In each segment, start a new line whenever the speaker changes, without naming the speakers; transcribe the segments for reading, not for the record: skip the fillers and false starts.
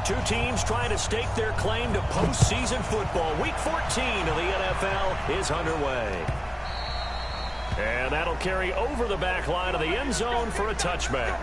Two teams trying to stake their claim to postseason football. Week 14 of the NFL is underway. And that'll carry over the back line of the end zone for a touchback.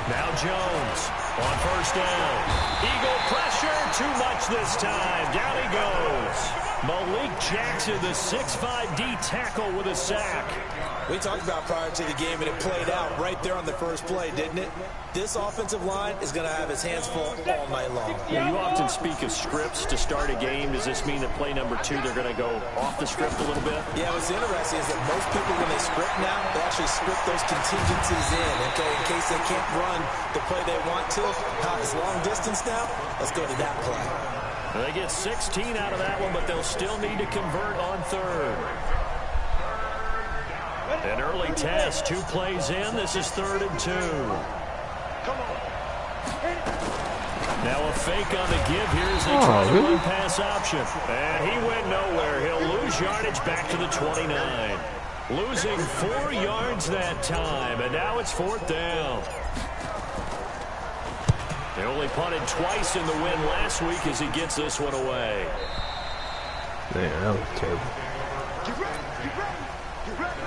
Now Jones on first down. Eagle pressure, too much this time. Down he goes. Malik Jackson, the 6'5" D tackle with a sack.
We talked about prior to the game, and it played out right there on the first play, didn't it? This offensive line is going to have his hands full all night long.
Yeah, you often speak of scripts to start a game. Does this mean that play number 2, they're going to go off the script a little bit?
Yeah, what's interesting is that most people, when they script now, they actually script those contingencies okay, in case they can't run the play they want to. It's long distance now. Let's go to that play.
They get 16 out of that one, but they'll still need to convert on third. An early test, 2 plays in. This is 3rd and 2. Now a fake on the give here as they try the run pass option. And he went nowhere. He'll lose yardage back to the 29. Losing 4 yards that time, and now it's 4th down. They only punted twice in the win last week as he gets this one away.
Man, that was terrible.
Get ready, get ready, get ready.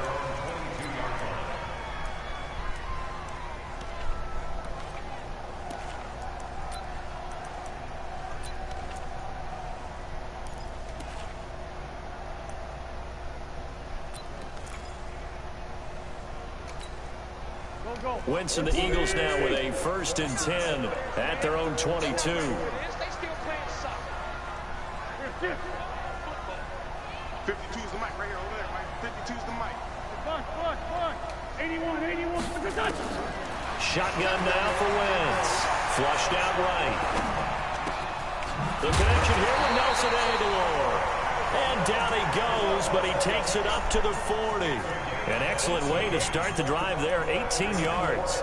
Wentz and the Eagles now with a 1st and 10 at their own 22.
52's the mic right here over there, Mike. 52's the mic. 81.
Shotgun now for Wentz. Flushed out right. The connection here with Nelson Aguilar. And down he goes, but he takes it up to the 40. An excellent way to start the drive there, 18 yards.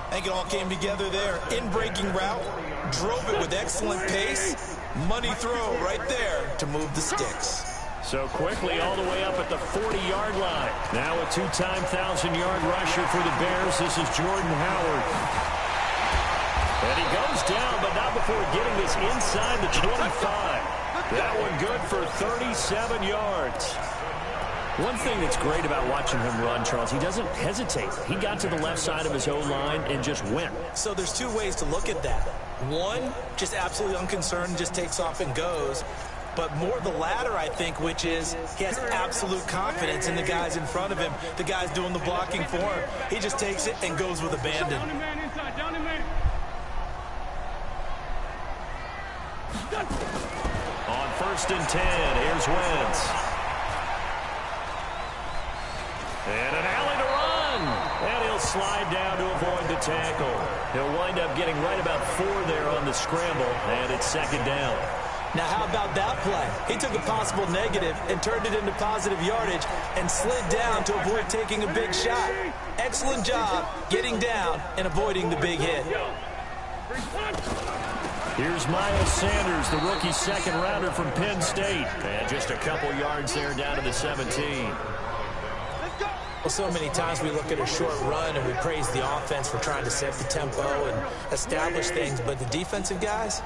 I think it all came together there. In-breaking route, drove it with excellent pace. Money throw right there to move the sticks.
So quickly all the way up at the 40-yard line. Now a 2-time 1,000-yard rusher for the Bears. This is Jordan Howard. And he goes down, but not before getting this inside the 25. That one good for 37 yards. One thing that's great about watching him run, Charles, he doesn't hesitate. He got to the left side of his O-line and just went.
So there's 2 ways to look at that. One, just absolutely unconcerned, just takes off and goes. But more the latter, I think, which is he has absolute confidence in the guys in front of him, the guys doing the blocking for him. He just takes it and goes with abandon.
On 1st and 10, here's Wentz. And an alley to run. And he'll slide down to avoid the tackle. He'll wind up getting right about 4 there on the scramble, and it's 2nd down.
Now, how about that play? He took a possible negative and turned it into positive yardage and slid down to avoid taking a big shot. Excellent job getting down and avoiding the big hit.
Here's Miles Sanders, the rookie second-rounder from Penn State. And just a couple yards there down to the 17.
Well, so many times we look at a short run and we praise the offense for trying to set the tempo and establish things, but the defensive guys,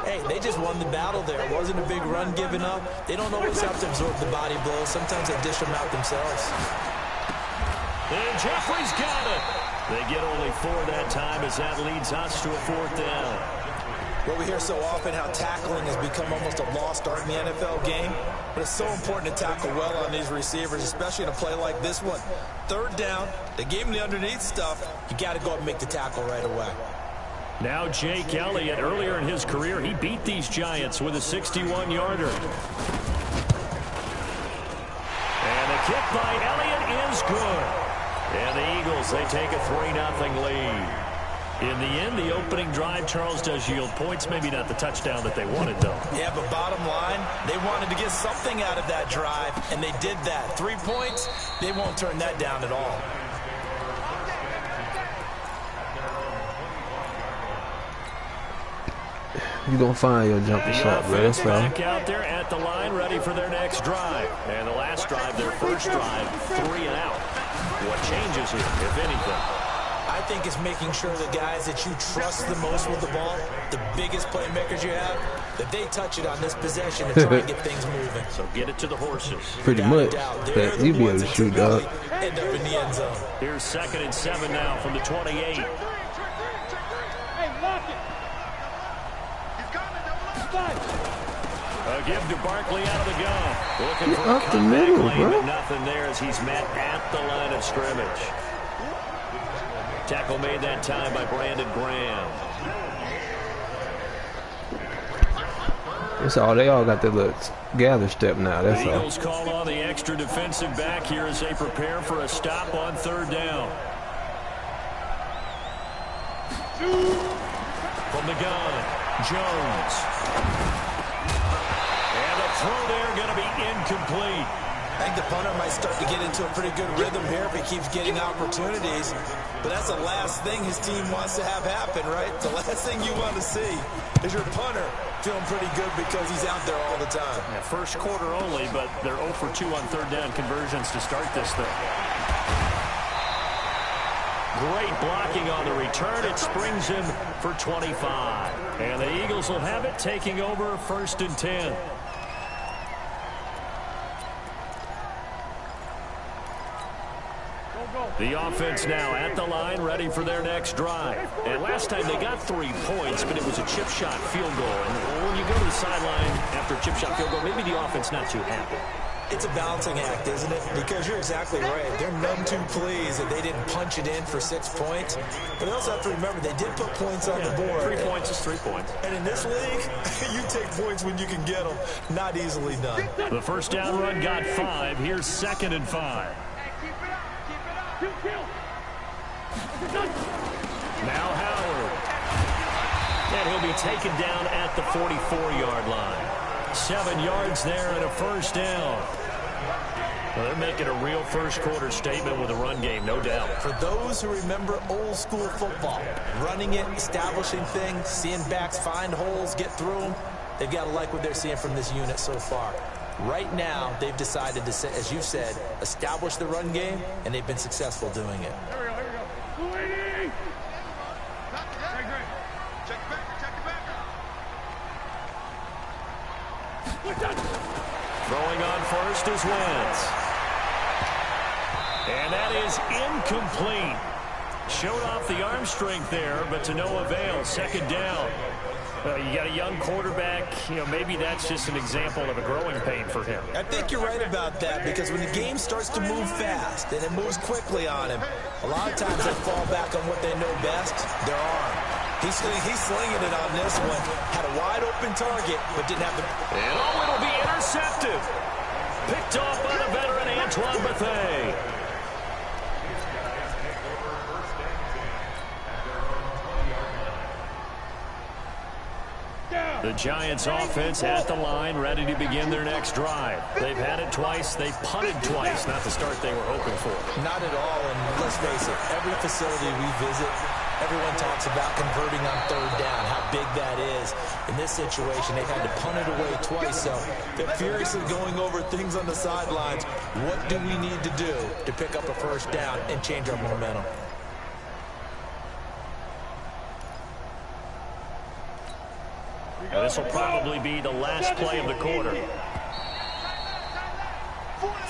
hey, they just won the battle there. It wasn't a big run given up. They don't always have to absorb the body blows. Sometimes they dish them out themselves.
And Jeffrey's got it. They get only 4 that time as that leads us to a 4th down.
Well, we hear so often how tackling has become almost a lost art in the NFL game, but it's so important to tackle well on these receivers, especially in a play like this one. 3rd down, they gave him the underneath stuff. You got to go up and make the tackle right away.
Now Jake Elliott, earlier in his career, he beat these Giants with a 61-yarder. And the kick by Elliott is good. And the Eagles, they take a 3-0 lead. In the end, the opening drive, Charles, does yield points. Maybe not the touchdown that they wanted, though.
Yeah, but bottom line, they wanted to get something out of that drive, and they did that. 3 points, they won't turn that down at all.
You're going to find your jumper shot, bro. That's right.
Back out there at the line, ready for their next drive. And the last drive, their first drive, 3 and out. What changes here, if anything?
I think it's making sure the guys that you trust the most with the ball, the biggest playmakers you have, that they touch it on this possession and try and get things moving.
So get it to the horses.
Pretty much. That you be able to shoot, dog.
End up in the end zone.
Here's 2nd and 7 now from the 28. A give to Barkley out of the gun. Looking for a comeback lane, but nothing there as he's met at the line of scrimmage. Tackle made that time by Brandon Graham.
That's all. They all got their little gather step now. That's all.
The Eagles call on the extra defensive back here as they prepare for a stop on 3rd down. From the gun, Jones. And the throw there going to be incomplete.
I think the punter might start to get into a pretty good rhythm here if he keeps getting opportunities. But that's the last thing his team wants to have happen, right? The last thing you want to see is your punter feeling pretty good because he's out there all the time.
Yeah, first quarter only, but they're 0 for 2 on 3rd down conversions to start this thing. Great blocking on the return. It springs him for 25. And the Eagles will have it, taking over 1st and 10. The offense now at the line, ready for their next drive. And last time they got 3 points, but it was a chip shot field goal. And when you go to the sideline after a chip shot field goal, maybe the offense not too happy.
It's a balancing act, isn't it? Because you're exactly right. They're none too pleased that they didn't punch it in for 6 points. But they also have to remember they did put points on the board.
3 points is 3 points.
And in this league, you take points when you can get them. Not easily done.
The first down run got 5. Here's 2nd and 5. Now Howard. And he'll be taken down at the 44-yard line. 7 yards there and a first down. Well, they're making a real first quarter statement with a run game, no doubt.
For those who remember old school football, running it, establishing things, seeing backs find holes, get through them, they've got to like what they're seeing from this unit so far. Right now, they've decided to, as you said, establish the run game, and they've been successful doing it.
Throwing on first is Wentz. And that is incomplete. Showed off the arm strength there, but to no avail. 2nd down. You got a young quarterback. You know, maybe that's just an example of a growing pain for him.
I think you're right about that, because when the game starts to move fast and it moves quickly on him, a lot of times they fall back on what they know best, their arm. He's slinging it on this one. Had a wide open target, but didn't have the...
And it'll be intercepted. Picked off by the veteran Antoine Bethea. The Giants offense at the line, ready to begin their next drive. They've had it twice. They've punted twice. Not the start they were hoping for.
Not at all, and let's face it, every facility we visit, everyone talks about converting on 3rd down, how big that is. this situation, they've had to punt it away twice, so they're furiously going over things on the sidelines. What do we need to do to pick up a first down and change our momentum?
This will probably be the last play of the quarter.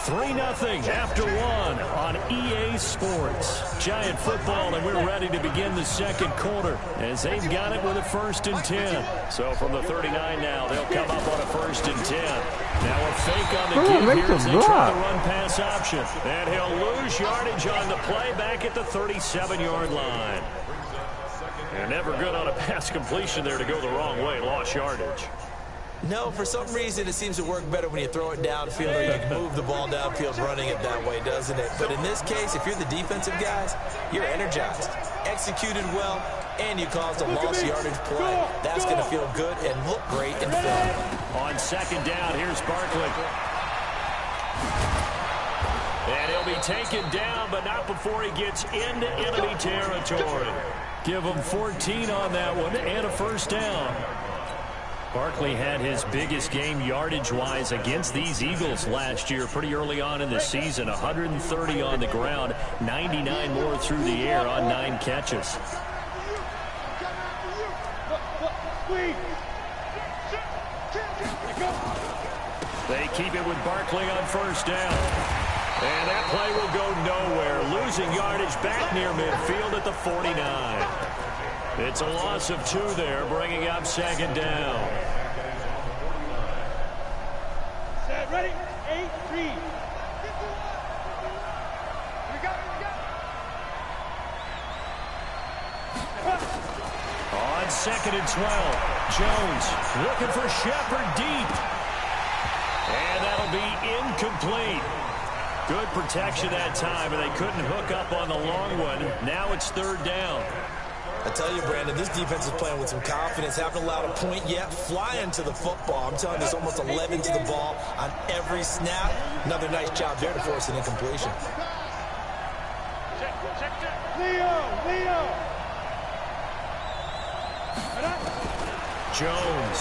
3-0 after 1 on EA Sports. Giant football, and we're ready to begin the second quarter as they've got it with a 1st and 10. So from the 39 now, they'll come up on a 1st and 10. Now a fake on the give here as they try the run-pass option. And he'll lose yardage on the play back at the 37-yard line. They're never good on a pass completion there to go the wrong way. Lost yardage.
No, for some reason, it seems to work better when you throw it downfield or you can move the ball downfield running it that way, doesn't it? But in this case, if you're the defensive guys, you're energized, executed well, and you caused a lost yardage play. That's going to feel good and look great in film.
On 2nd down, here's Barkley. And he'll be taken down, but not before he gets into enemy territory. Give him 14 on that one and a 1st down. Barkley had his biggest game yardage-wise against these Eagles last year pretty early on in the season. 130 on the ground, 99 more through the air on 9 catches. They keep it with Barkley on 1st down. And that play will go nowhere. Losing yardage back near midfield at the 49. It's a loss of 2 there, bringing up 2nd down.
Set, ready, 8-3.
On 2nd and 12, Jones looking for Shepard deep. And that'll be incomplete. Good protection that time, and they couldn't hook up on the long one. Now it's 3rd down.
I tell you, Brandon, this defense is playing with some confidence. Haven't allowed a point yet. Flying to the football. I'm telling you, there's almost 11 to the ball on every snap. Another nice job there to force an incompletion.
Leo.
Jones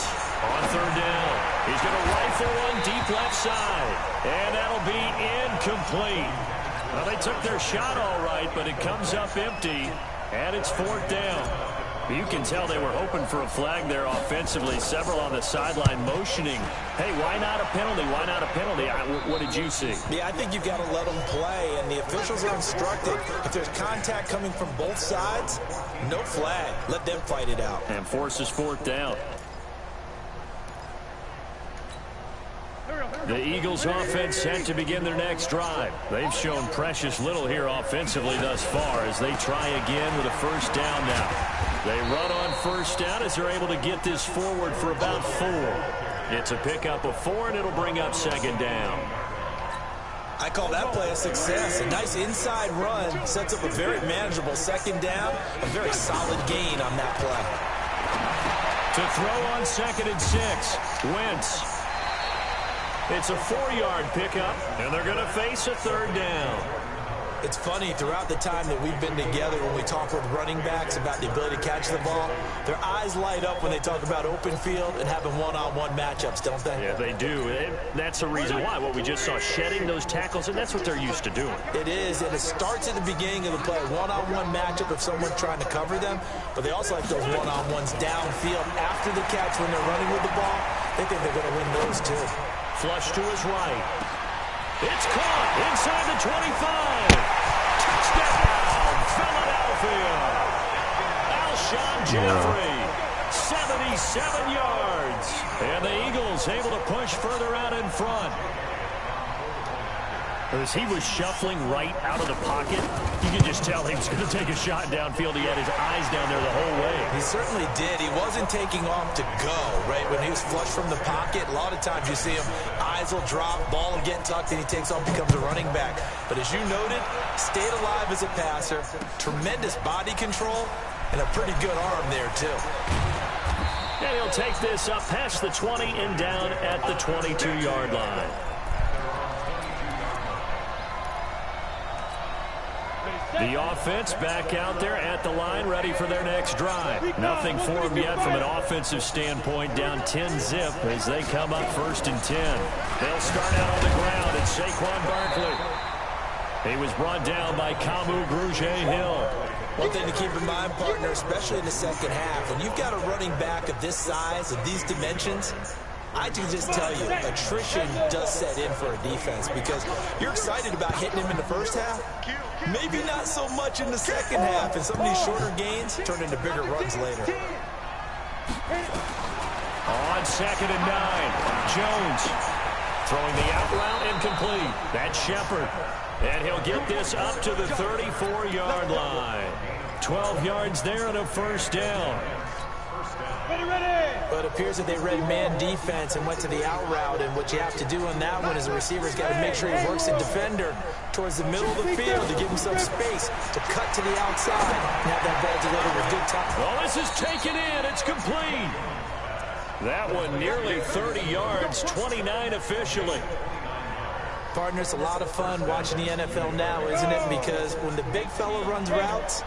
on 3rd down. He's going to rifle one deep left side. And that'll be incomplete. Well, they took their shot all right, but it comes up empty. And it's 4th down. You can tell they were hoping for a flag there offensively. Several on the sideline motioning. Hey, why not a penalty? Why not a penalty? What did you see?
Yeah, I think you've got to let them play, and the officials are instructed. If there's contact coming from both sides, no flag. Let them fight it out.
And forces 4th down. The Eagles offense set to begin their next drive. They've shown precious little here offensively thus far as they try again with a 1st down now. They run on 1st down as they're able to get this forward for about 4. It's a pickup of 4, and it'll bring up 2nd down.
I call that play a success. A nice inside run sets up a very manageable 2nd down. A very solid gain on that play.
To throw on 2nd and 6, Wentz. It's a 4-yard pickup, and they're going to face a 3rd down.
It's funny, throughout the time that we've been together, when we talk with running backs about the ability to catch the ball, their eyes light up when they talk about open field and having one-on-one matchups, don't they?
Yeah, they do. And that's the reason why. What we just saw, shedding those tackles, and that's what they're used to doing.
It is, and it starts at the beginning of the play. One-on-one matchup if someone's trying to cover them, but they also like those one-on-ones downfield after the catch when they're running with the ball. They think they're going to win those, too.
Flush to his right. It's caught inside the 25. Touchdown, Philadelphia. Alshon Jeffrey, 77 yards. And the Eagles able to push further out in front. As he was shuffling right out of the pocket, you could just tell he was going to take a shot downfield. He had his eyes down there the whole way.
He certainly did. He wasn't taking off to go, right? When he was flush from the pocket, a lot of times you see him, eyes will drop, ball will get tucked, and he takes off, becomes a running back. But as you noted, stayed alive as a passer, tremendous body control, and a pretty good arm there, too.
And he'll take this up past the 20 and down at the 22-yard line. The offense back out there at the line, ready for their next drive. Nothing for them yet from an offensive standpoint, down 10-zip as they come up 1st and 10. They'll start out on the ground, and Saquon Barkley. He was brought down by Kamu Grugier-Hill.
One thing to keep in mind, partner, especially in the second half, when you've got a running back of this size, of these dimensions, I can just tell you, attrition does set in for a defense because you're excited about hitting him in the first half. Maybe not so much in the second half, and some of these shorter gains turn into bigger runs later.
On 2nd and 9, Jones throwing the out route incomplete. That's Shepard. And he'll get this up to the 34-yard line. 12 yards there and a 1st down.
But it appears that they read man defense and went to the out route, and what you have to do on that one is the receiver's got to make sure he works the defender towards the middle of the field to give himself space to cut to the outside and have that ball delivered with good time.
Well, this is taken in. It's complete. That one nearly 30 yards, 29 officially.
Partner, it's a lot of fun watching the NFL now, isn't it? Because when the big fella runs routes,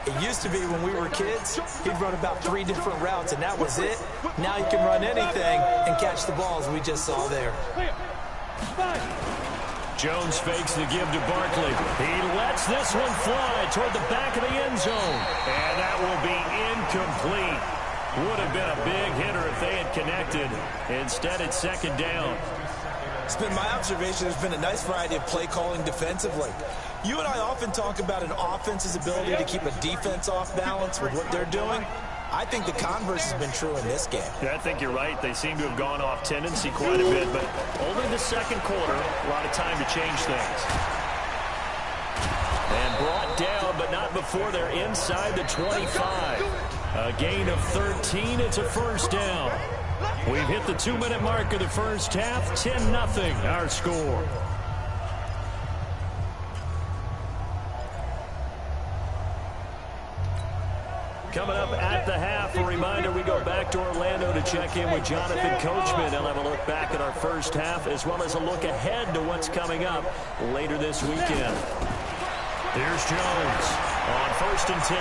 it used to be when we were kids, he'd run about 3 different routes, and that was it. Now he can run anything and catch the balls we just saw there.
Jones fakes the give to Barkley. He lets this one fly toward the back of the end zone. And that will be incomplete. Would have been a big hitter if they had connected. Instead, it's 2nd down.
It's been my observation there's been a nice variety of play calling defensively. You and I often talk about an offense's ability to keep a defense off balance with what they're doing. I think the converse has been true in this game.
Yeah, I think you're right. They seem to have gone off tendency quite a bit, but only the 2nd quarter, a lot of time to change things. And brought down, but not before they're inside the 25. A gain of 13, it's a 1st down. We've hit the 2-minute mark of the first half. 10-0 our score. Coming up at the half, a reminder, we go back to Orlando to check in with Jonathan Coachman. He'll have a look back at our first half as well as a look ahead to what's coming up later this weekend. Here's Jones on 1st and 10.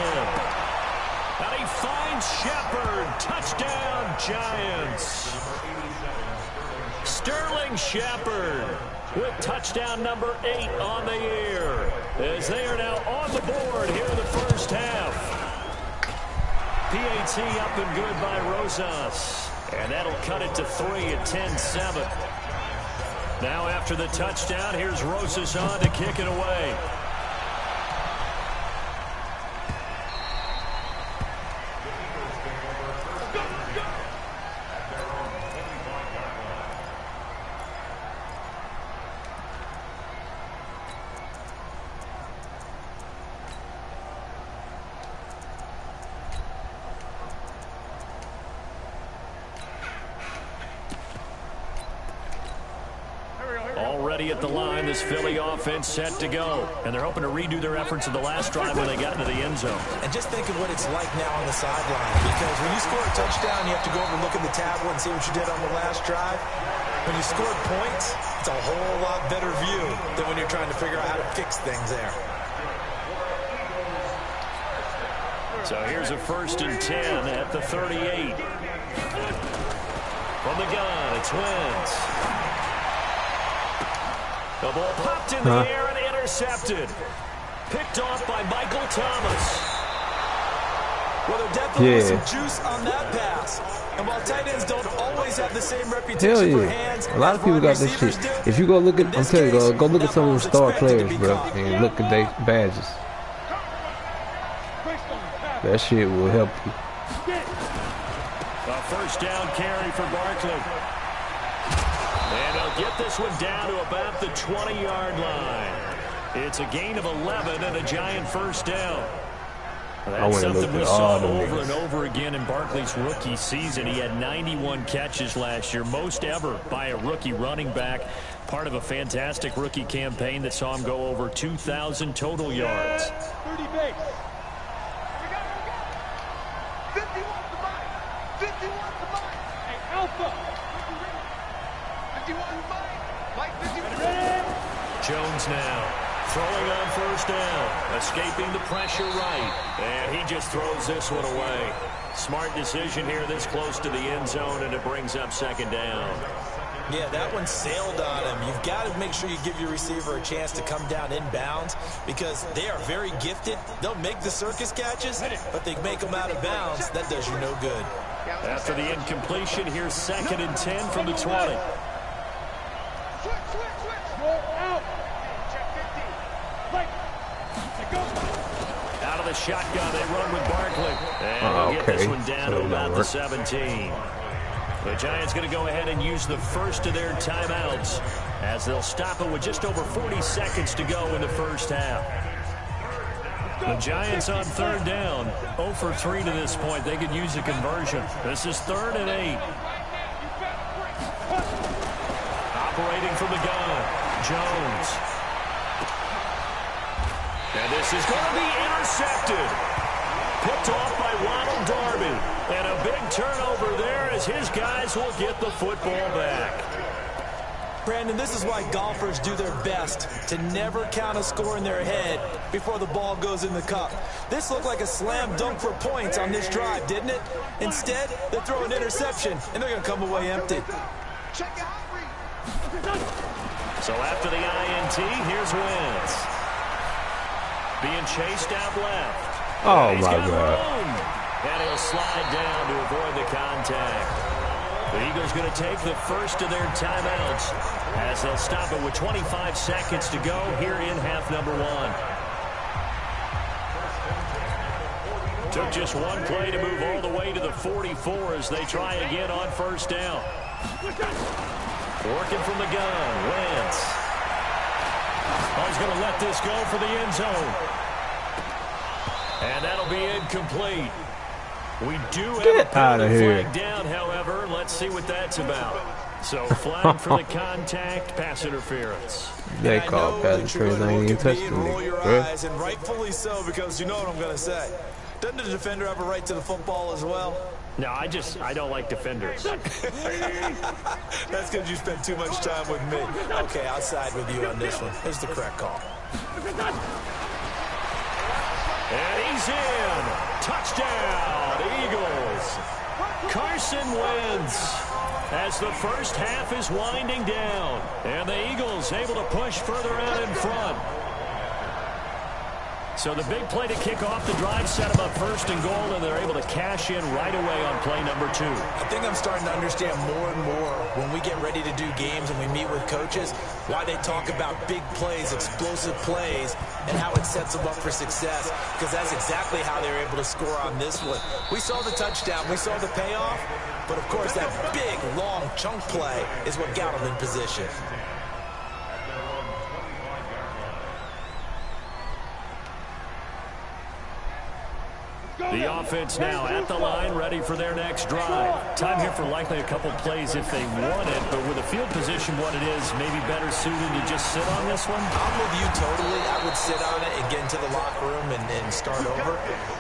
And he finds Shepard. Touchdown, Giants. Sterling Shepard with touchdown number 8 on the year as they are now on the board here in the first half. PAT up and good by Rosas. And that'll cut it to 3 at 10-7. Now after the touchdown, here's Rosas on to kick it away. Already at the line, this Philly offense set to go. And they're hoping to redo their efforts in the last drive when they got into the end zone.
And just think of what it's like now on the sideline. Because when you score a touchdown, you have to go over and look at the tablet and see what you did on the last drive. When you scored points, it's a whole lot better view than when you're trying to figure out how to fix things there.
So here's a 1st and 10 at the 38. From the gun, it's Wentz. The ball popped in the air and intercepted. Picked off by Michael Thomas. Well, there definitely was some juice on that pass. And while tight ends don't always have the same reputation for hands,
a lot of people got this shit. If you go look at, I'm telling you, go look at some of the star players, bro, and look at their badges. That shit will help you.
A 1st down carry for Barkley. And they'll get this one down to about the 20-yard line. It's a gain of 11 and a Giant 1st down. That's something we saw over and over again in Barkley's rookie season. He had 91 catches last year, most ever by a rookie running back. Part of a fantastic rookie campaign that saw him go over 2,000 total yards.
30 base. 51 to mine. 51 to mine. Hey, Alpha. 51 to mine. Mike, 51.
Jones now Throwing on first down. Escaping the pressure right. And he just throws this one away. Smart decision here this close to the end zone, and it brings up second down.
Yeah, that one sailed on him. You've got to make sure you give your receiver a chance to come down inbounds because they are very gifted. They'll make the circus catches, but they make them out of bounds. That does you no good.
After the incompletion, here's 2nd and 10 from the 20. Out of the shotgun, they run with Barkley. And they'll get this one down to about the 17. The Giants going to go ahead and use the first of their timeouts as they'll stop it with just over 40 seconds to go in the first half. The Giants on 3rd down, 0 for 3 to this point. They could use a conversion. This is 3rd and 8. Operating from the gun, Jones. And this is going to be intercepted. Picked off by Ronald Darby. And a big turnover there as his guys will get the football back.
Brandon, this is why golfers do their best to never count a score in their head before the ball goes in the cup. This looked like a slam dunk for points on this drive, didn't it? Instead, they throw an interception, and they're going to come away empty.
So after the INT, here's Wentz. Being chased out left.
Oh, my God.
And he'll slide down to avoid the contact. The Eagles going to take the first of their timeouts as they'll stop it with 25 seconds to go here in half number 1. Took just one play to move all the way to the 44 as they try again on first down. Working from the gun, Wentz. Oh, he's going to let this go for the end zone. And that'll be incomplete. We do have a penalty flag down, however. Let's see what that's about. So, flag for the contact, pass interference.
They call pass interference. I ain't even touched the
roll your
nigga.
eyes, and rightfully so, because you know what I'm going to say. Doesn't the defender have a right to the football as well?
No, I don't like defenders.
That's because you spent too much time with me. Okay, I'll side with you on this one. Here's the correct call.
And he's in. Touchdown, Eagles. Carson Wentz as the first half is winding down. And the Eagles able to push further out in front. So the big play to kick off the drive set them up 1st and goal, and they're able to cash in right away on play number 2.
I think I'm starting to understand more and more when we get ready to do games and we meet with coaches why they talk about big plays, explosive plays, and how it sets them up for success, because that's exactly how they were able to score on this one. We saw the touchdown, we saw the payoff, but of course that big, long chunk play is what got them in position.
The offense now at the line, ready for their next drive. Time here for likely a couple plays if they want it, but with the field position what it is, maybe better suited to just sit on this one?
I'm with you totally. I would sit on it and get into the locker room and start over.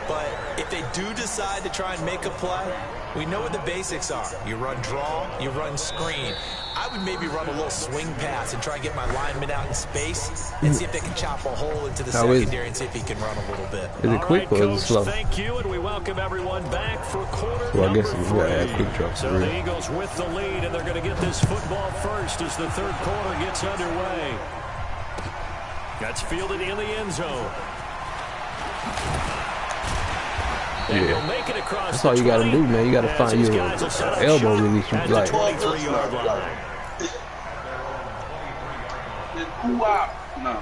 But if they do decide to try and make a play, we know what the basics are. You run draw, you run screen. I would maybe run a little swing pass and try and get my lineman out in space and see if they can chop a hole into the secondary and see if he can run a little bit.
Is it quick or is it slow?
Thank you, and we welcome everyone back for quarter
Well, I guess
number
it's
3.
got quick drop.
So the Eagles with the lead, and they're going to get this football first as the 3rd quarter gets underway. That's fielded in the end zone.
Yeah.
Make it across
that's all you got to do, man. You got to find your elbow release. Like,
23-yard line.
No.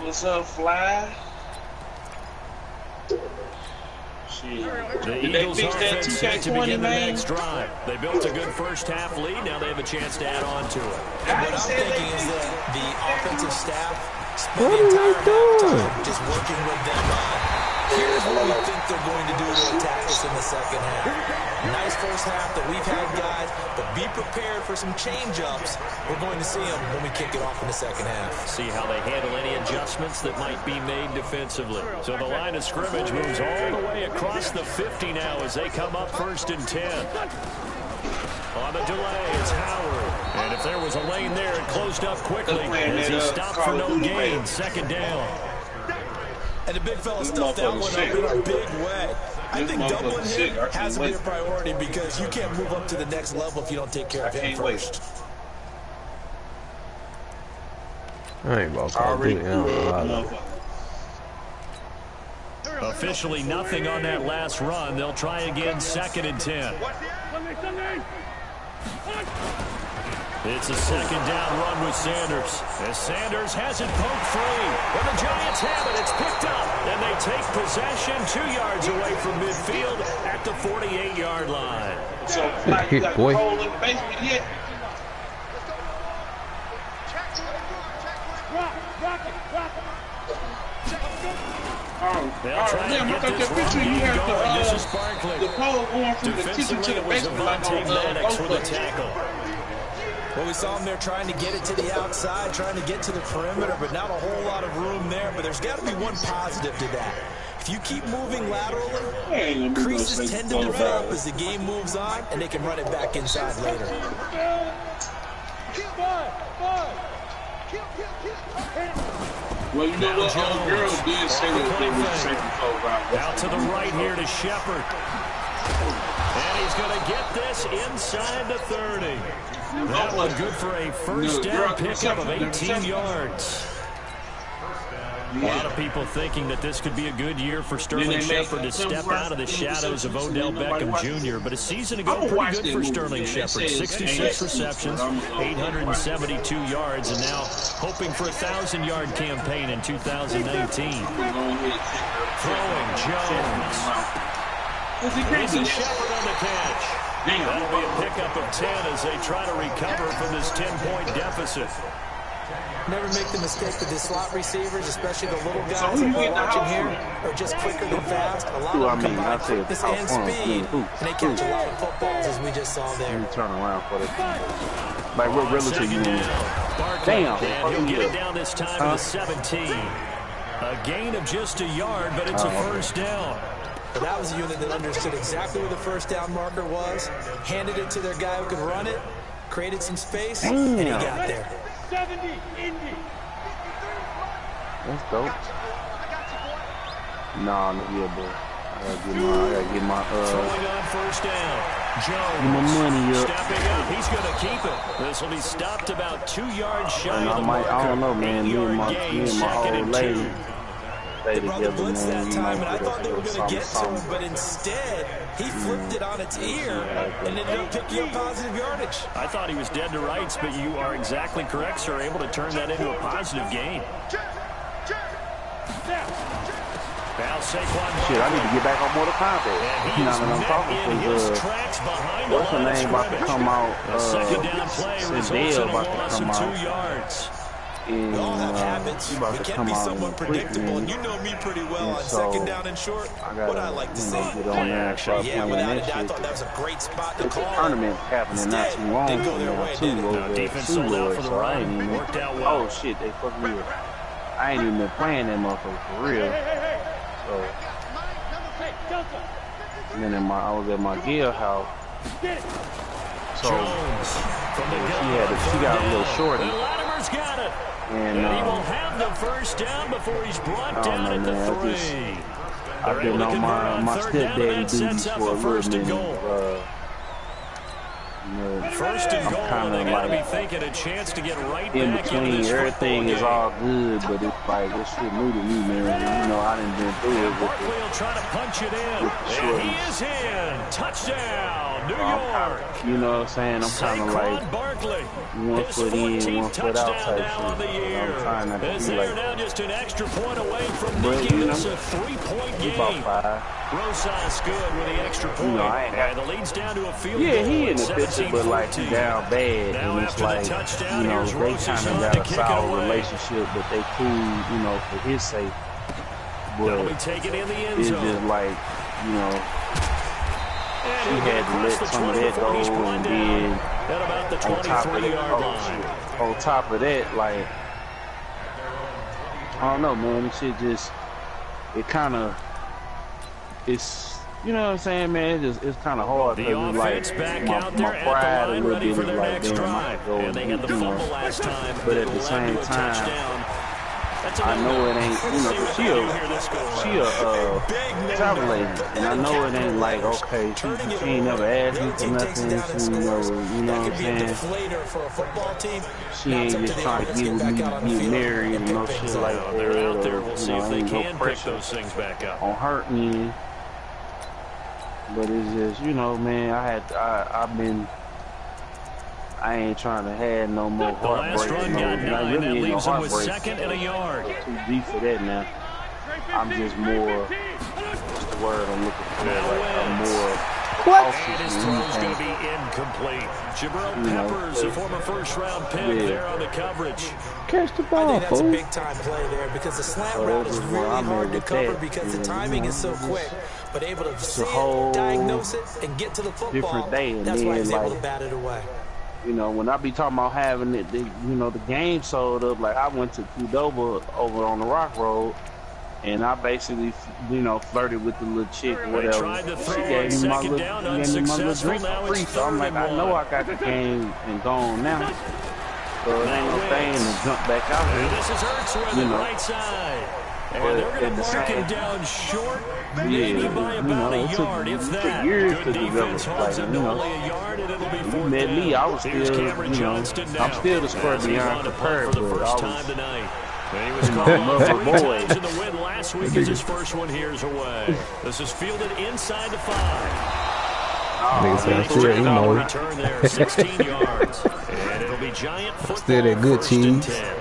What's up, Fly?
The Eagles offense set to begin the next drive. They built a good first half lead. Now they have a chance to add on to it.
And what I'm thinking is that the offensive staff spent the entire halftime just working with them on. Here's what we think they're going to do to attack us in the second half. Nice first half that we've had, guys, but be prepared for some change-ups. We're going to see them when we kick it off in the second half.
See how they handle any adjustments that might be made defensively. So the line of scrimmage moves all the way across the 50 now as they come up 1st and 10. On the delay, it's Howard. And if there was a lane there, it closed up quickly as he stopped for no gain. 2nd down.
And the big fella stuffed that one up in a big way. I think doubling him has to be a priority because you can't move up to the next level if you don't take care of him first.
I ain't about Call of Duty. I don't know.
Officially nothing on that last run. They'll try again 2nd and 10. It's a 2nd down run with Sanders. As Sanders has it poked free. And the Giants have it. It's picked up. And they take possession 2 yards away from midfield at the 48-yard line.
So, like, you got
boy.
a hole in the basement yet?
They'll try to get this run game going. This is Barkley.
The pole going from the kitchen to the
Defensively, it was
basement like
Avonte
on
Maddox with a tackle.
Well, we saw him there trying to get it to the outside, trying to get to the perimeter, but not a whole lot of room there. But there's got to be one positive to that. If you keep moving laterally, creases tend to develop as the game moves on, and they can run it back inside later.
Well, you know what? All the girls did say that they were safety close out.
Out to the right here to Shepard. And he's going to get this inside the 30. That one good for a first down pickup of 18 yards. A lot of people thinking that this could be a good year for Sterling Shepard to step out of the shadows of Odell Beckham Jr. But a season ago, pretty good for Sterling Shepard. 66 receptions, 872 yards, and now hoping for a 1,000-yard campaign in 2019. Throwing Jones. This is Shepard on the catch. That'll be a pickup of 10 as they try to recover from this 10-point deficit.
Never make the mistake with the slot receivers, especially the little guys that we're watching here, are just quicker than fast. A lot of them combine quickness and speed, and they catch a lot of footballs, as we just saw there.
Turn around for this. Like, what relative you need? Damn.
And he'll get it down this time to the 17. A gain of just a yard, but it's a first down.
But that was a unit that understood exactly where the first down marker was, handed it to their guy who could run it, created some space, and he got there.
70, Indy.
That's dope. Nah, yeah, boy. I gotta get my
throwing on first down. Jones
get my money up.
stepping up. He's going to keep it. This will be stopped about 2 yards shy
And
of the marker.
I don't know, man. Me and my old lady stay
They brought the
together,
blitz
man.
that time, and I thought they were going to get to him, but instead, he flipped it on its ear and ended up picking up positive yardage.
I thought he was dead to rights, but you are exactly correct, sir. Able to turn that into a positive gain. Now Saquon
Shit, I need to get back on Mortal Kombat.
and he
You know
is
what I'm
met
talking
in
because
his tracks behind the
what's her
line of
name about to
scrimmage.
come out?
A second down play results in a
about to
loss of
come
2 yards.
And,
We all have habits.
she about
We
to
can
come
be
out
somewhat
in
predictable, and
quick,
you know me pretty well
And
on
so,
second down and short. What I like to see.
Get on there and start
Yeah,
playing
without a
that
doubt, I
shit.
thought that was a great spot to
It's a
call.
tournament happening not
Instead,
too long
didn't go their
from now,
way,
too,
did it?
over
No,
at
defense
Two
sold out
Lords,
for the
so I ain't
run.
even,
Worked out well.
oh shit, they fucking real. I ain't even been playing that motherfucker for real. So, and then I was at my Gill house. So,
Jones from the
she got a little shorty.
And Latimer's got it.
And
And he will have the first down before he's brought down at the 3.
I've been on my stepdaddy duties for a little
first and
minute.
goal. First and goal, and they got to be thinking a chance to get right
in
back into
between,
this
everything
football
is
game.
all good, but it's like this shit new to me, man. You know, I done been through it with
Barkley
it.
will try to punch it in.
Sure.
And he is in. Touchdown, New York.
You know what I'm saying? I'm kind of like
Saquon Barkley,
one
his
foot in,
14th
one foot out
touchdown
type
now of the
shit.
year.
I'm trying not to
As
be
they are
like
now just an extra point away from
But,
making
you know,
this a 3-point
he about
game.
5.
Rosas good with the extra point.
You know, I ain't
And the lead's down to a field
Yeah,
goal
he in
at
the picture, but like he
17-14.
down bad,
Now
and it's
after the
like,
touchdown,
you know,
here's
they
Rosas
kind of
on
got
to
a
kick it
solid
away.
relationship, but they cool, you know, for his sake.
They'll be
But
taken in the end
it's
zone.
just like you know, she had to let some of that go, and then
at about the 23-yard line.
On top of that, like, I don't know, man. This shit just, it kind of, it's, you know what I'm saying, man? It's kind of hard.
The offense
like,
back
my,
out there
my
at
pride
the line,
a little
ready
bit
for
is
their
like,
next
damn, I
drive.
could go
And they had the fumble last time,
but at the same time, I know it ain't, you know, she a travel lady, and I know it ain't like, okay, she ain't never asked me for nothing, she never, you know what I'm saying? She ain't just trying to get with me to get married and no shit like that.
They're out there. We'll see if they
ain't
can
no
pick
pressure
those things back up.
on her end, but it's just, you know, man, I ain't trying to have no more heartbreak.
The last run got 9.
Really
that leaves him with
heartbreak.
2nd and a yard.
Too deep for that now. I'm just more, what's the word I'm looking for? Like, I'm more
And his throw's going to be incomplete. Jabril Peppers, a former first-round pick there on the coverage.
Catch the
I
ball,
think that's a
fool.
big-time play there because the slant route is really hard to cover because the timing is so quick. But able to see it, diagnose it, and get to the football,
different day, and
that's why he's
then,
able to
like,
bat it away.
you know, when I be talking about having it, you know, the game sold up, like I went to Qdoba over on the Rock Road, and I basically, you know, flirted with the little chick or whatever. She gave me my little drink for free, so I'm like, I know I got the game and gone now. So it ain't no thing to jump back out here.
This is Hurts with the right side. And they're going to mark him down short, maybe by about a yard, if that. Good defense holds him to only a yard, and it'll be 4th down.
Met me, I was still, you know, I'm still the spur beyond prepared,
for the
but
first
I
time
was,
tonight. And he was called
mother
3
boy.
times in the win last week as his first one here is away. This is fielded inside the 5.
Niggas say I'm still emo.
Return there, 16 yards. And it'll be Giant football.
Still that good
1st and
cheese.
10.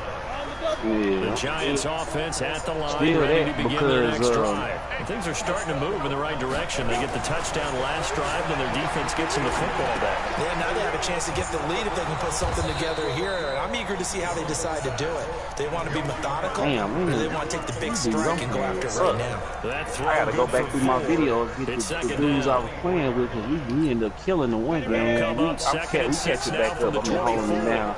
Yeah.
The Giants offense at the line,
Still
ready
that
to begin their
because,
next drive. And things are starting to move in the right direction. They get the touchdown last drive, and their defense gets them the football back.
Yeah, now they have a chance to get the lead if they can put something together here. I'm eager to see how they decide to do it. They want to be methodical, or do they want to take the big strike and go after it right now?
That throw
I gotta go back through my videos, get
It's
the
second
dudes I
down.
was playing with, because we ended up killing the one game.
Come up second and
We catch
6
it
now
back
from
up.
the
I'm holding it
24.
down.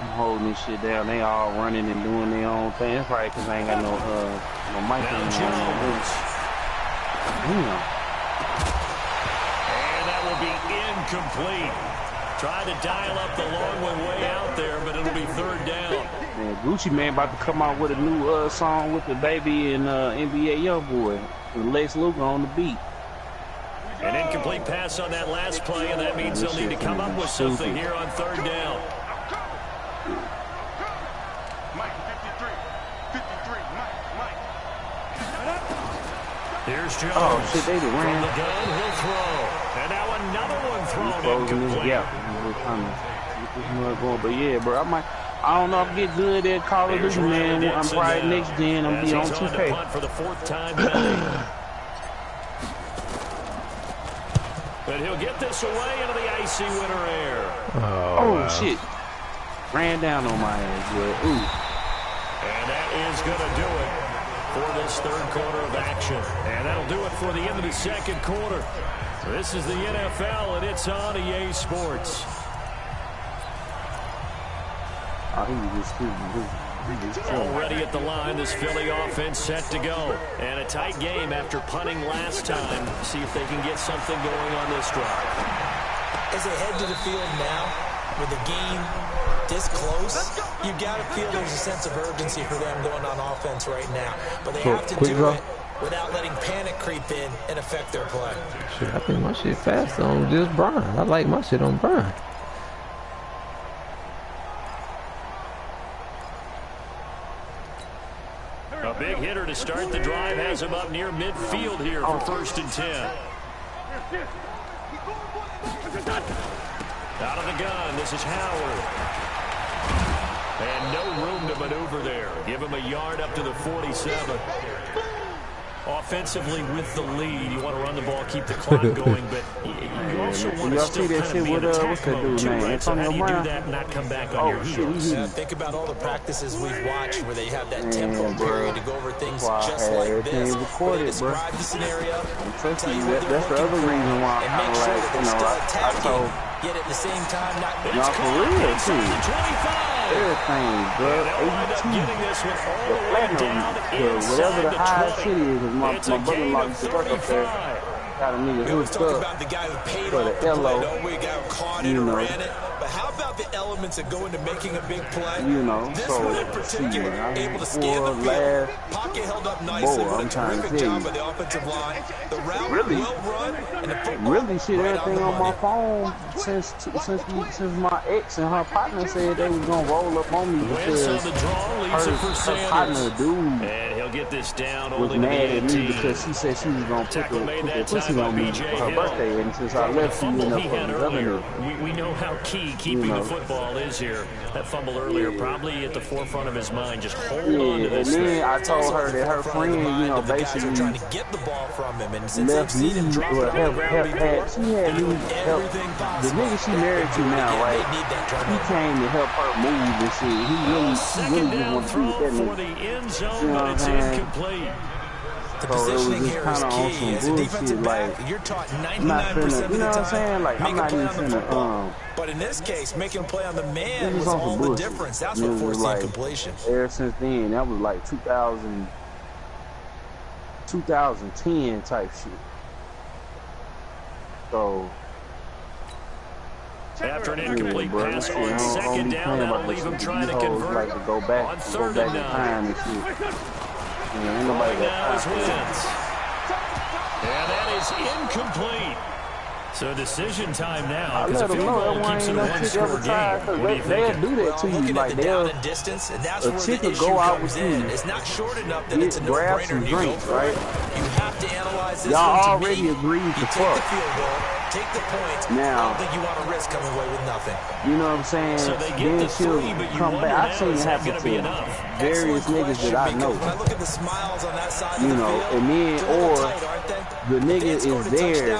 I'm holding this shit down. They all running and doing their own thing. That's probably because I ain't got no mic
Now
on.
Jones.
Damn.
And that will be incomplete. Tried to dial up the long one way out there, but it'll be 3rd down.
Man, Gucci Man about to come out with a new song with the baby and NBA Youngboy with Lex Luger on the beat.
An incomplete pass on that last play, and that means they'll need to come up with something here on 3rd down.
Mike, 53. 53, Mike.
Here's Jones.
Oh shit, they done
From
ran.
the gun, he'll throw. And now another one thrown
Closing this
incomplete.
gap. But yeah, bro, I don't know if I get good at Call of Duty, man. I'm probably next gen. I'm be on 2K.
For the 4th time tonight. But he'll get this away into the icy winter air.
Oh wow. Shit. Ran down on my ass, boy. Ooh.
And that is going to do it for this 3rd quarter of action. And that'll do it for the end of the 2nd quarter. This is the NFL, and it's on EA Sports. Already at the line, this Philly offense set to go. And a tight game after punting last time. See if they can get something going on this drive.
As they head to the field now, with the game this close, you got to feel there's a sense of urgency for them going on offense right now. But they have to do it without letting panic creep in and affect their play.
Shit, I think my shit fast on just Brian. I like my shit on Brian.
A big hitter to start the drive has him up near midfield here for 1st and 10. Out of the gun, this is Howard. And no room to maneuver there. Give him a yard up to the 47. Offensively with the lead, you want to run the ball, keep the clock going, but you also want to still kind of be in attack mode too, right? So how do you do that and not come back on your heels?
Think about all the practices we've watched where they have that tempo period to go over things just like this. Where they describe the scenario, tell you what they're looking for, and make sure that they're still attacking, yet at the same time not
for real, too.
25.
Everything, bro. 82. The platinum, whatever the highest city is, my brother-in-law used to work up there. Got a nigga hooked up for the LO, you know.
But how about the elements that go into making a big play?
You know,
this
so
one in particular, able to scan the field, pocket held up nicely, what a terrific job by the offensive line. The route well run, and the football
really shit everything on my phone since my ex and her partner said they was gonna roll up on me because her partner dude
get this down
was mad at me because she said she was gonna put the pussy on me for her birthday, and since I left, she ended up for the governor.
We know how key keeping the football is here. That fumble earlier probably at the forefront of his mind. Just hold on to this.
And then I told her that her friend, you know, basically
trying to get the ball from him, and since
left me, she had me help the nigga she married to now, right? He came to help her move and shit. He really just wanted to be with that nigga. You know what I'm saying?
Incomplete.
The positioning here is key. As a defensive back, you're taught 99% of the time,
like,
make a play on the football. But in this case, making a play on the man was all the difference. That's what forced the incompletion.
Ever since then, that was like 2010 type shit. So
after an incomplete pass on second down, that'll leave him trying to convert
like to go back,
on third and 9.
And shit. Ain't nobody
now is Wentz. And that is incomplete. So decision time now, because a field goal keeps it a one-score game. What do you think?
They'll do that to you. Like, a chick will go out with you.
It's not short enough that it's a no-brainer and you go for it. You have to analyze this.
Y'all already agreed to fuck.
Take the point.
Now,
I don't think you want to risk coming away with nothing.
You know what I'm saying?
So they get the three, but you
come
wonder
back. I've
now,
seen it
is that
happen
going to be
to
enough?
various niggas that I know.
When I look at the smiles on that side
You
of the
know,
field,
and then, or the nigga
is
there,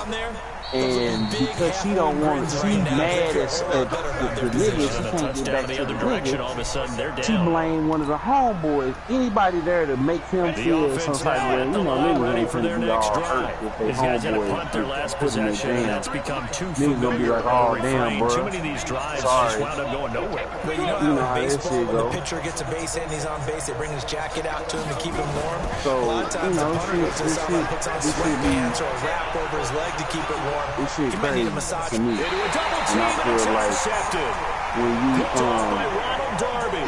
and because she don't want, she mad at the nigga, she can't get back to the nigga.
All of a sudden, they're down.
She blame one of the homeboys, anybody there to make him feel some type of, you know, niggas ain't finna be all hurt if they homeboys put in their jam.
That's become too
Niggas gonna be like, oh damn, bro.
Too many of these drives
just
wound up going nowhere.
But you know how baseball, when the pitcher gets a base hit and he's on base, they bring his jacket out to him to keep him warm.
So,
a lot of times the punter looks inside, puts on sweatpants or a wrap over his leg to keep it warm.
This shit crazy to me.
Into a double
And I
team,
feel like
intercepted.
when you
by Ronald Darby.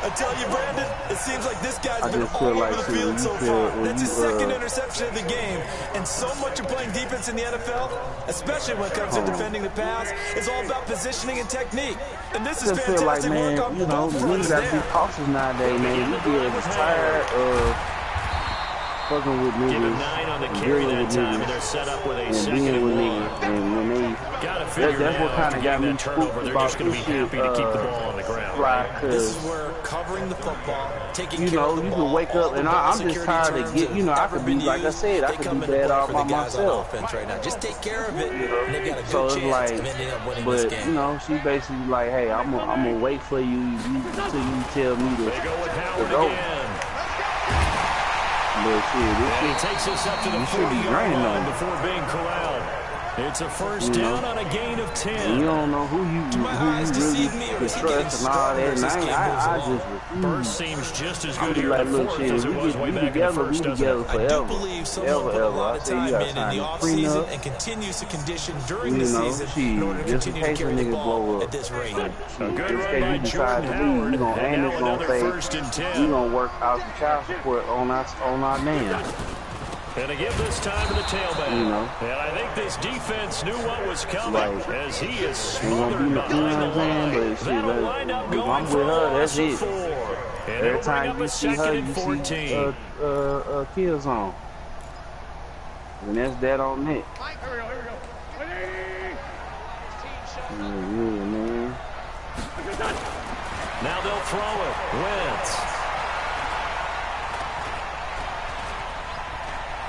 I tell you, Brandon, it seems like this guy's been
just
all
feel
over
like
the
shit,
field
you
so
feel-
far.
when
That's
you,
his second interception of the game. And so much of playing defense in the NFL, especially when it comes to defending the pass, is all about positioning and technique. And this is
just feel like,
fantastic
man,
work on
you know,
both fronts
niggas gotta be
there.
cautious nowadays, man. You get tired of fucking with
Give him
niggas,
9 on the
and
carry
dealing
that
with
time, and
niggas,
they're set up with a
and
second
being
and
with
1.
niggas, and when they,
Gotta figure
that's what
now,
kind of got me
that turnover,
spooked
they're
about
just going to
this
be
shit,
happy to keep the ball on the ground.
Right,
This is
'cause
where covering the football, taking
you
care
know,
of the
you
ball,
can wake
all
up,
the
and
ball
I'm just
security
tired of
terms
get, you know, I
have
could
ever
be,
been
like I
used.
said, I
They
could
come
be
into
bad
play
all
for
by
the guys on
myself.
offense right now. Just take care of it, and they've got a
So
good
it's
chance
like,
of ending up winning this
but
game.
you know, she basically like, hey, I'm gonna wait for you till you tell me
They go with
to
Howard
go.
again.
But shit,
And he
this shit,
takes us up to the
you should be
40-yard
draining
line
them.
before being corralled. It's a first down on a gain of 10.
And you don't know who you really can trust and all that. And I just refuse.
First seems just as
I'm
good
be
here
like,
in the
look,
fourth
shit,
as it
we
was way back in the
together, we
first, doesn't
together
it?
I do
forever.
believe someone put a lot of
I say
time
you gotta
in
sign
the
a
offseason
prenup.
and continues to condition during
You
the
know,
season
shit,
in order to
just in
continue to
case a
carry the
nigga
ball
blow up.
at this rate.
A good
Just in
run
case
by
you decide
Jordan
to leave,
Howard.
you gonna
And now
gonna
another
say,
first and 10.
you gonna work out the child support on our man.
And to give this time to the tailback.
You know.
And I think this defense knew what was coming
Like,
as he is
ain't gonna
smothered
be
behind
you know
the
what I'm saying,
line.
but shit,
That'll wind up
if
going
I'm
for
with
a
her,
loss
that's
of
it.
4. And
Every
it'll bring
time
up
you
a
see her,
second
you
and
see
14.
kill zone. And that's that on it. Yeah, man.
Now they'll throw it. Wentz.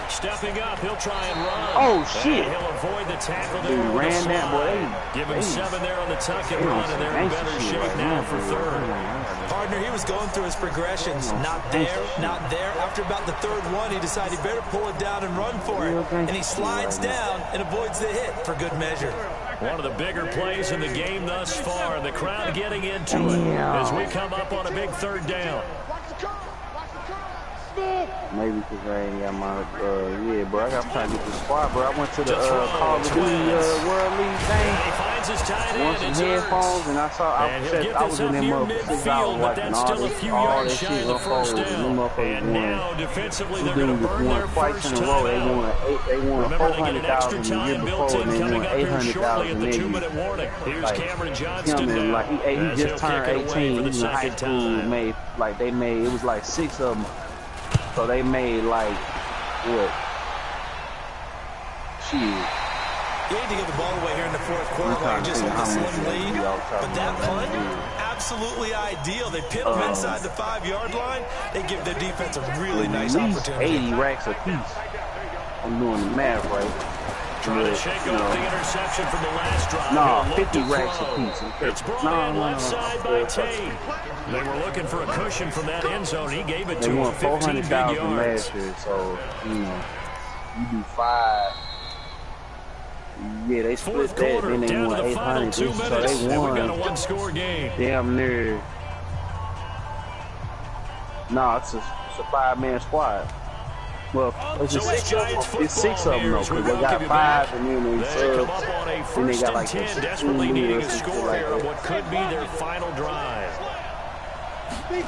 Stepping up, he'll try and run.
Oh, shit.
And he'll avoid the tackle there.
He ran that boy.
Give him 7 there on the tuck and run, and they're in better shape now for third.
Partner, he was going through his progressions. Not there, not there. After about the third one, he decided he better pull it down and run for it. And he slides down and avoids the hit for good measure.
One of the bigger plays in the game thus far. The crowd getting into it as we come up on a big third down.
Maybe because I ain't got my, yeah, bro. I'm trying to get the squad, bro. I went to the Call of Duty World League thing.
He finds his tight
Want
end.
some headphones, and I saw I was in them up for 6 hours watching all this shit unfold.
And now defensively they're going to burn their
twice in
first
a row.
timeout.
They won
Remember, they get an extra
400,000 the year
time built
before,
in
and they
coming
won
up here shortly
800,000
at the 2-minute warning. Here's Cameron Johnston now.
Like he just turned 18. He's in high school. They made it was like 6 of them. So they made like what? Shit.
He had to get the ball away here in the fourth quarter while just with a slim lead. But that punt, absolutely ideal. They pin them inside the 5-yard line. They give their defense a really nice opportunity.
80 racks a piece. I'm doing the math right.
Trying to shake off the interception from the last drive.
No, 50 racks a piece.
It's brought in left side by Tate. They were looking for a cushion from that end zone. He gave it to him 15 big yards.
Last year, so you do 5. Yeah, they split
Fourth
that,
quarter,
then they
down
won
to the final 2 minutes,
so they
and
won.
we got a 1-score game.
Damn near. No, it's a 5-man squad. Well, it's 6 of them though, because they got 5 and then they
come up on a first and 10, desperately needing a score here on what could be their final drive.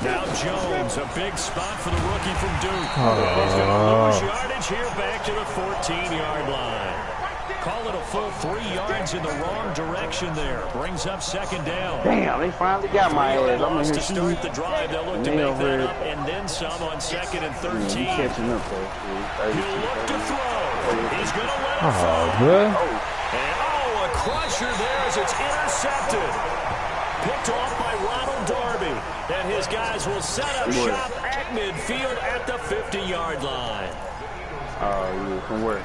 Now Jones, a big spot for the rookie from Duke. He's going to lose yardage here back to the 14-yard line. Call it a full 3 yards in the wrong direction there. Brings up second down.
Damn, they finally got my ass. I'm
to start the drive. They'll look to make that up and then some on 2nd and 13.
Catching up,
He'll look to throw. He's going to let it
Oh, man.
And a crusher there as it's intercepted. Picked off by Ronald Darby. And his guys will set up shop at midfield at the 50-yard line.
Oh, yeah, from where?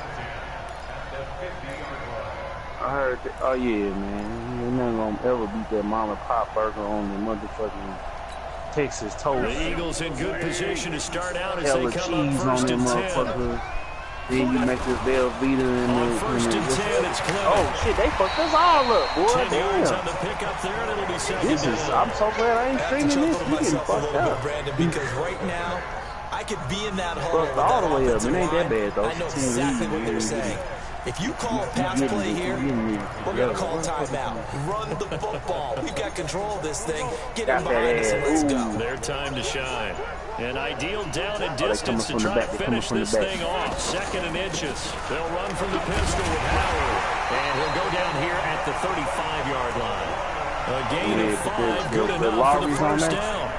I heard that, oh yeah, man. They're not gonna ever beat that mom and pop burger on the motherfucking Texas toast.
The Eagles in good position to start out as
Hella
they come
cheese
up first
on
and 10.
Then you make this Velveeta and
On first and 10, it's Clement.
oh shit, they fucked us all up, boy.
10 yards on the pickup there, and it'll be second
This is,
down.
I'm so glad I ain't streaming this. We getting fucked up.
Brandon, because right now, I could be in that hole.
Fucked all the way up. It ain't that bad though.
I know exactly what they're saying. If you call a pass play here, we're going to call timeout. Run the football. We've got control of this thing. Get in behind us and let's go.
Their time to shine. An ideal down and distance to try to finish this thing off. 2nd and inches. They'll run from the pistol with Howard. And he'll go down here at the 35-yard line. A gain of 5, good enough for the first down.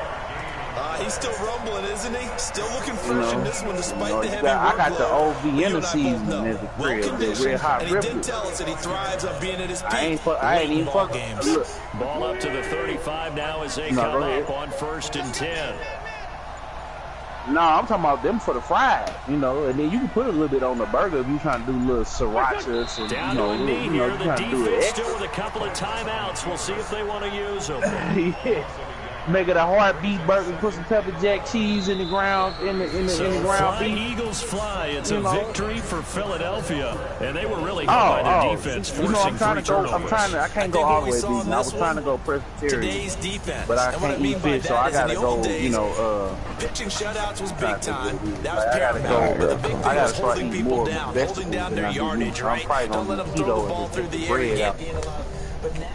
He's still rumbling, isn't he? Still looking fresh in this one despite the heavy
I got the
workload.
OV in the season as a crib. Real hot
and he did tell us that he thrives on being at his peak.
I ain't even fucking
games.
Ball up to the 35 now as they come up on 1st and 10.
No, I'm talking about them for the fries, and then you can put a little bit on the burger if you trying to do a little sriracha and
down to a knee here. The defense still with a couple of timeouts. We'll see if they want to use them.
Yeah. Make it a heartbeat burger, put some pepper jack cheese in the ground, in the ground beef.
Eagles fly. It's a victory for Philadelphia, and they were really hurt by their defense, forcing
I'm trying to go.
turnovers.
I can't go all the way vegan. I was trying to go Presbyterian,
today's defense,
but I can't eat fish, so I gotta go.
Pitching shutouts was big time. That was
I gotta
paramount.
go.
But the big thing
I gotta
was
start
holding
eating
people
more
down,
vegetables
holding down
than
their
I do
yardage,
meat.
right?
I'm probably
Don't let
gonna
them
do
throw the
keto
ball
and
through
just
the
get
air.
bread
You
out.
can't, but now